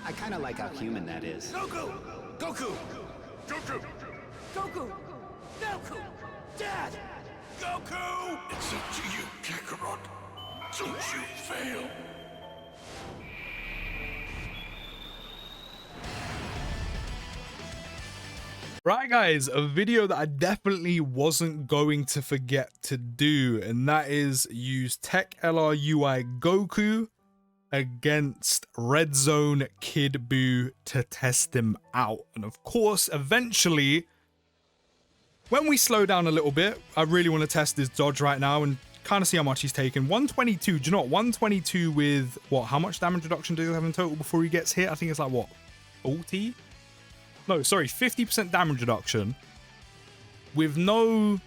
I kind of like how human that is. Goku! Goku! Goku! Goku! Goku! Dad! Goku! It's up to you, Kakarot. Don't you fail. Right guys, a video that I definitely wasn't going to forget to do, and that is use Tech LR Goku against Red Zone Kid BUU to test him out. And of course, eventually, when we slow down a little bit, I really want to test his dodge right now and kind of see how much he's taken. 122, do you know what? 122 with, what, how much damage reduction does he have in total before he gets hit? I think it's like, what, 40? No, sorry, 50% damage reduction with no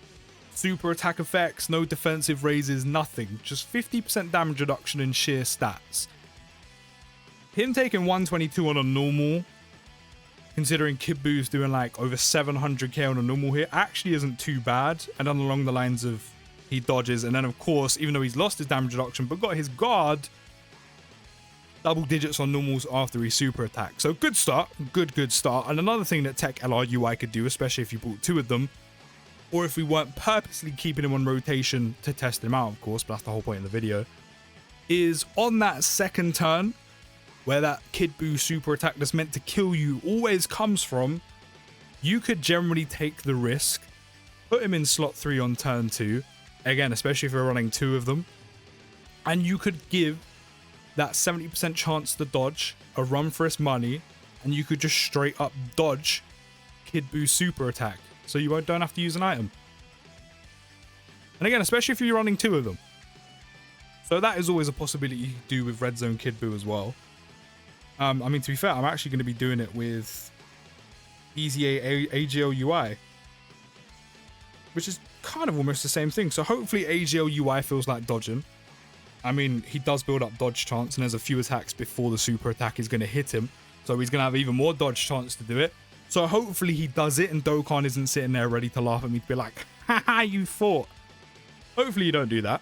super attack effects, no defensive raises, nothing. Just 50% damage reduction in sheer stats. Him taking 122 on a normal, considering Kid BUU's doing like over 700k on a normal hit, actually isn't too bad. And then along the lines of he dodges, and then of course, even though he's lost his damage reduction, but got his guard, double digits on normals after his super attack. So good start, good start. And another thing that Tech LR could do, especially if you bought two of them, or if we weren't purposely keeping him on rotation to test him out, of course, but that's the whole point of the video, is on that second turn, where that Kid BUU super attack that's meant to kill you always comes from, you could generally take the risk, put him in slot 3 on turn 2, again, especially if you're running two of them, and you could give that 70% chance to dodge a run for his money, and you could just straight up dodge Kid BUU super attack, so you don't have to use an item. And again, especially if you're running two of them. So that is always a possibility you could do with Red Zone Kid BUU as well. I mean, to be fair, I'm actually going to be doing it with EZA AGL UI, which is kind of almost the same thing. So hopefully AGL UI feels like dodging. I mean, he does build up dodge chance, and there's a few attacks before the super attack is going to hit him. So he's going to have even more dodge chance to do it. So hopefully he does it, and Dokkan isn't sitting there ready to laugh at me to be like, haha, you thought. Hopefully you don't do that.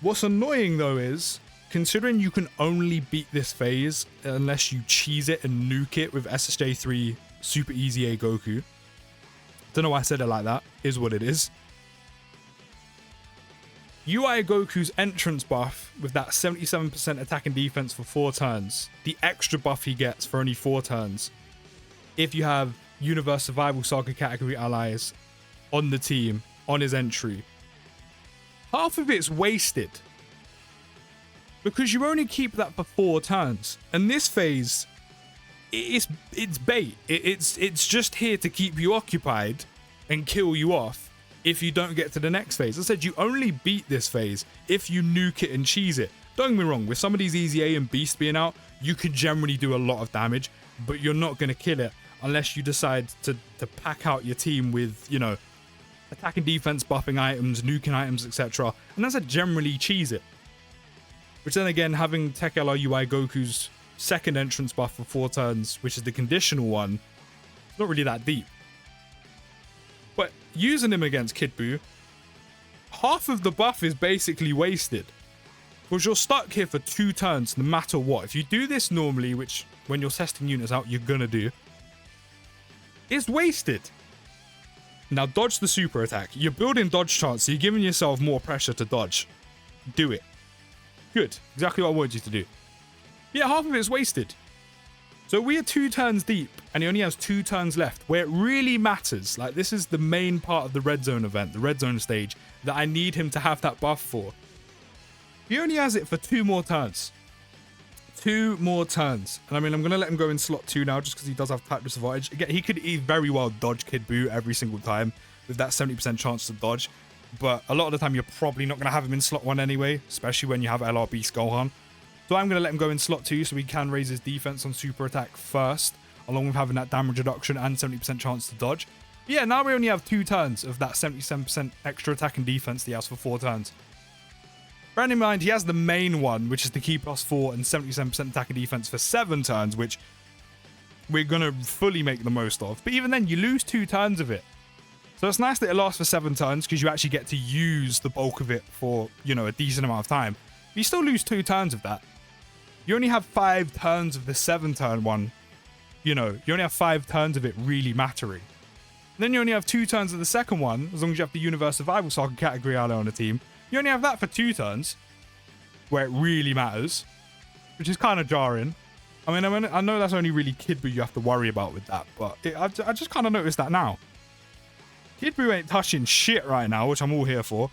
What's annoying though is, considering you can only beat this phase unless you cheese it and nuke it with SSJ3 Super Easy A Goku. Don't know why I said it like that. Is what it is. UI Goku's entrance buff with that 77% attack and defense for 4 turns. The extra buff he gets for only 4 turns. If you have Universe Survival Saga category allies on the team, on his entry. Half of it's wasted, because you only keep that for 4 turns. And this phase, it's bait. It's just here to keep you occupied and kill you off if you don't get to the next phase. I said you only beat this phase if you nuke it and cheese it. Don't get me wrong, with some of these Easy A and Beast being out, you can generally do a lot of damage, but you're not going to kill it unless you decide to pack out your team with, you know, attack and defense buffing items, nuking items, etc. And that's a generally cheese it. Which then again, having Tech LR Goku's second entrance buff for 4 turns, which is the conditional one, it's not really that deep. But using him against Kid BUU, half of the buff is basically wasted. Because you're stuck here for 2 turns no matter what. If you do this normally, which when you're testing units out, you're gonna do, it's wasted. Now dodge the super attack. You're building dodge chance, so you're giving yourself more pressure to dodge. Do it. Good. Exactly what I wanted you to do. Yeah, half of it is wasted. So we are 2 turns deep, and he only has 2 turns left, where it really matters. Like, this is the main part of the Red Zone event, the Red Zone stage, that I need him to have that buff for. He only has it for 2 more turns. 2 more turns. And I mean, I'm going to let him go in slot 2 now, just because he does have type disadvantage. Again, he could very well dodge Kid BUU every single time with that 70% chance to dodge. But a lot of the time, you're probably not going to have him in slot 1 anyway, especially when you have LR Beast Gohan. So I'm going to let him go in slot 2 so he can raise his defense on super attack first, along with having that damage reduction and 70% chance to dodge. But yeah, now we only have 2 turns of that 77% extra attack and defense that he has for 4 turns. Bearing in mind, he has the main one, which is the key +4 and 77% attack and defense for 7 turns, which we're going to fully make the most of. But even then, you lose 2 turns of it. So it's nice that it lasts for 7 turns, because you actually get to use the bulk of it for, you know, a decent amount of time. But you still lose 2 turns of that. you only have 5 turns of the 7-turn one. You know, you only have 5 turns of it really mattering. Then you only have 2 turns of the second one, as long as you have the Universe Survival Saga category ally on the team. You only have that for 2 turns, where it really matters, which is kind of jarring. I mean, I know that's only really Kid BUU you have to worry about with that, but I just kind of noticed that now. Kid BUU ain't touching shit right now, which I'm all here for.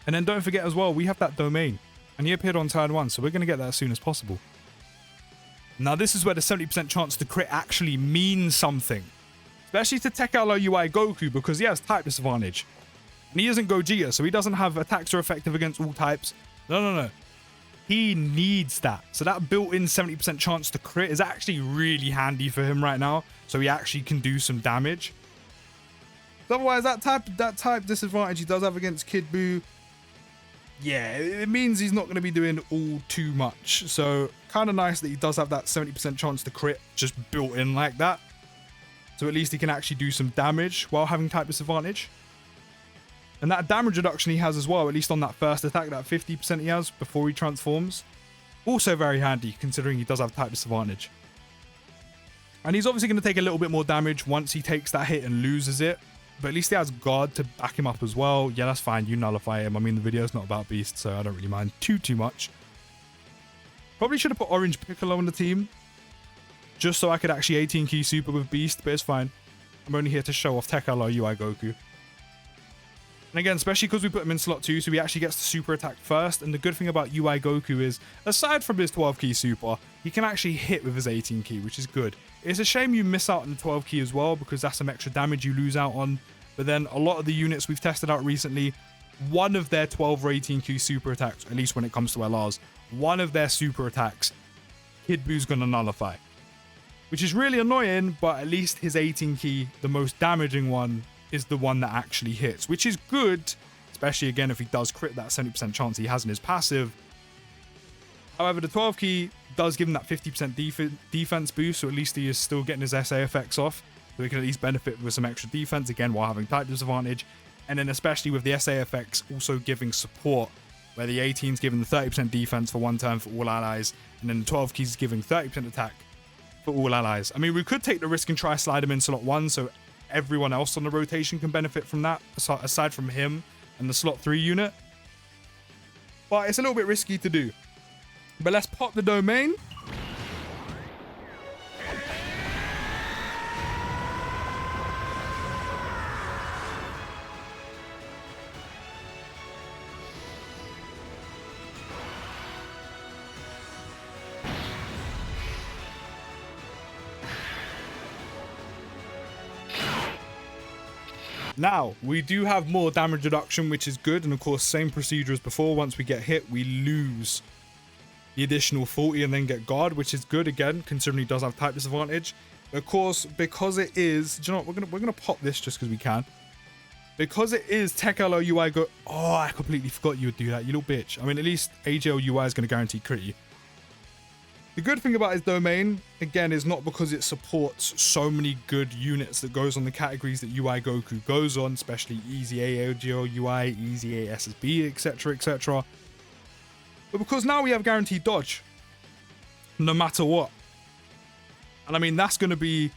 And then don't forget as well, we have that domain, and he appeared on turn 1, so we're going to get that as soon as possible. Now, this is where the 70% chance to crit actually means something. Especially to Tech LR Goku, because he has type disadvantage. And he isn't Gogeta, so he doesn't have attacks are effective against all types. No. He needs that. So that built-in 70% chance to crit is actually really handy for him right now. So he actually can do some damage. Otherwise, that type disadvantage he does have against Kid BUU, yeah, it means he's not going to be doing all too much. So kind of nice that he does have that 70% chance to crit just built in like that. So at least he can actually do some damage while having type disadvantage. And that damage reduction he has as well, at least on that first attack, that 50% he has before he transforms. Also very handy, considering he does have type disadvantage. And he's obviously going to take a little bit more damage once he takes that hit and loses it. But at least he has guard to back him up as well. Yeah, that's fine. You nullify him. I mean, the video's not about Beast, so I don't really mind too much. Probably should have put Orange Piccolo on the team, just so I could actually 18 key super with Beast, but it's fine. I'm only here to show off Tech LR Goku. And again, especially because we put him in slot 2, so he actually gets the super attack first. And the good thing about UI Goku is, aside from his 12 key super, he can actually hit with his 18 key, which is good. It's a shame you miss out on the 12 key as well, because that's some extra damage you lose out on. But then a lot of the units we've tested out recently, one of their 12 or 18 key super attacks, at least when it comes to LRs, one of their super attacks, Kid BUU's going to nullify. Which is really annoying, but at least his 18 key, the most damaging one, is the one that actually hits, which is good, especially again if he does crit that 70% chance he has in his passive. However, the 12 key does give him that 50% defense boost, so at least he is still getting his SA effects off, so he can at least benefit with some extra defense, again, while having type disadvantage. And then especially with the SA effects also giving support, where the 18's giving the 30% defense for 1 turn for all allies, and then the 12 keys is giving 30% attack for all allies. I mean, we could take the risk and try slide him in slot 1, so everyone else on the rotation can benefit from that, aside from him and the slot 3 unit. But it's a little bit risky to do. But let's pop the domain. Now, we do have more damage reduction, which is good. And of course, same procedure as before. Once we get hit, we lose the additional 40 and then get guard, which is good again, considering he does have type disadvantage. Of course, because it is, do you know what, we're gonna pop this just because we can. Because it is Tech LR UI Go. Oh, I completely forgot you would do that, you little bitch. I mean, at least AJL UI is going to guarantee crit you. The good thing about his domain, again, is not because it supports so many good units that goes on the categories that UI Goku goes on, especially Easy AJL UI, Easy A SSB, etc, etc. But because now we have guaranteed dodge, no matter what. And I mean, that's going to be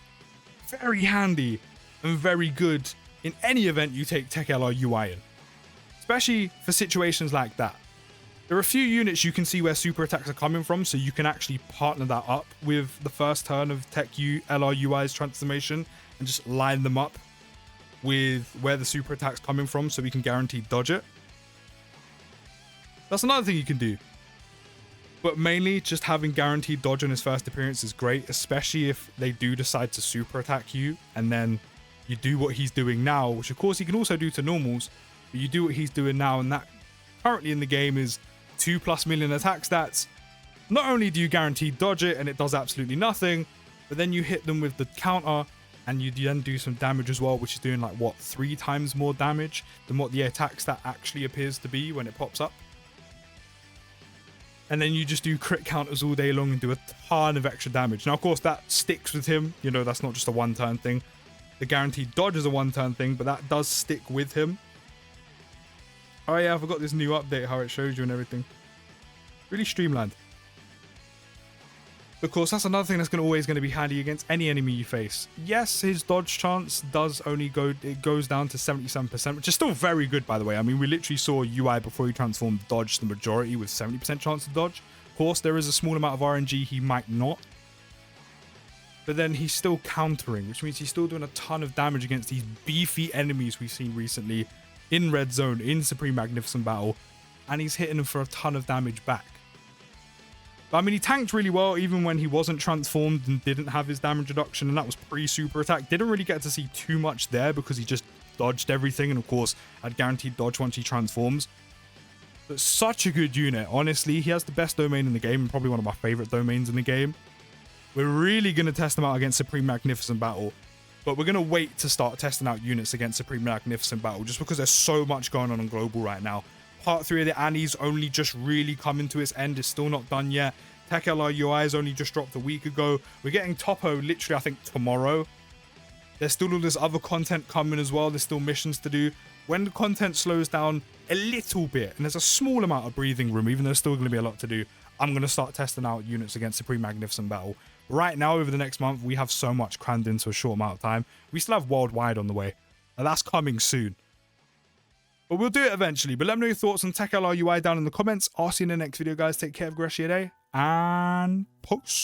very handy and very good in any event you take Tech LR UI in. Especially for situations like that. There are a few units you can see where super attacks are coming from, so you can actually partner that up with the first turn of Tech LR UI's transformation and just line them up with where the super attack's coming from so we can guarantee dodge it. That's another thing you can do. But mainly, just having guaranteed dodge on his first appearance is great, especially if they do decide to super attack you, and then you do what he's doing now, which of course he can also do to normals, but you do what he's doing now, and that currently in the game is 2+ million attack stats. Not only do you guarantee dodge it, and it does absolutely nothing, but then you hit them with the counter, and you then do some damage as well, which is doing like, what, 3 times more damage than what the attack stat actually appears to be when it pops up. And then you just do crit counters all day long and do a ton of extra damage. Now, of course, that sticks with him. You know, that's not just a 1-turn thing. The guaranteed dodge is a 1-turn thing, but that does stick with him. Oh yeah, I forgot this new update, how it shows you and everything. Really streamlined. Of course, that's another thing that's always going to be handy against any enemy you face. Yes, his dodge chance does only goes down to 77%, which is still very good, by the way. I mean, we literally saw UI before he transformed dodge the majority with 70% chance to dodge. Of course, there is a small amount of RNG he might not. But then he's still countering, which means he's still doing a ton of damage against these beefy enemies we've seen recently in Red Zone, in Supreme Magnificent Battle. And he's hitting them for a ton of damage back. But I mean, he tanked really well even when he wasn't transformed and didn't have his damage reduction, and that was pre-super attack. Didn't really get to see too much there because he just dodged everything, and of course had guaranteed dodge once he transforms. But such a good unit, honestly. He has the best domain in the game and probably one of my favorite domains in the game. We're really going to test him out against Supreme Magnificent Battle, but we're going to wait to start testing out units against Supreme Magnificent Battle just because there's so much going on Global right now. Part 3 of the Annie's only just really coming to its end. It's still not done yet. Tech LR UI has only just dropped a week ago. We're getting Topo literally, I think, tomorrow. There's still all this other content coming as well. There's still missions to do. When the content slows down a little bit, and there's a small amount of breathing room, even though there's still going to be a lot to do, I'm going to start testing out units against Supreme Magnificent Battle. Right now, over the next month, we have so much crammed into a short amount of time. We still have Worldwide on the way, and that's coming soon. But we'll do it eventually. But let me know your thoughts on Tech LR UI down in the comments. I'll see you in the next video, guys. Take care of the rest of your day, and peace.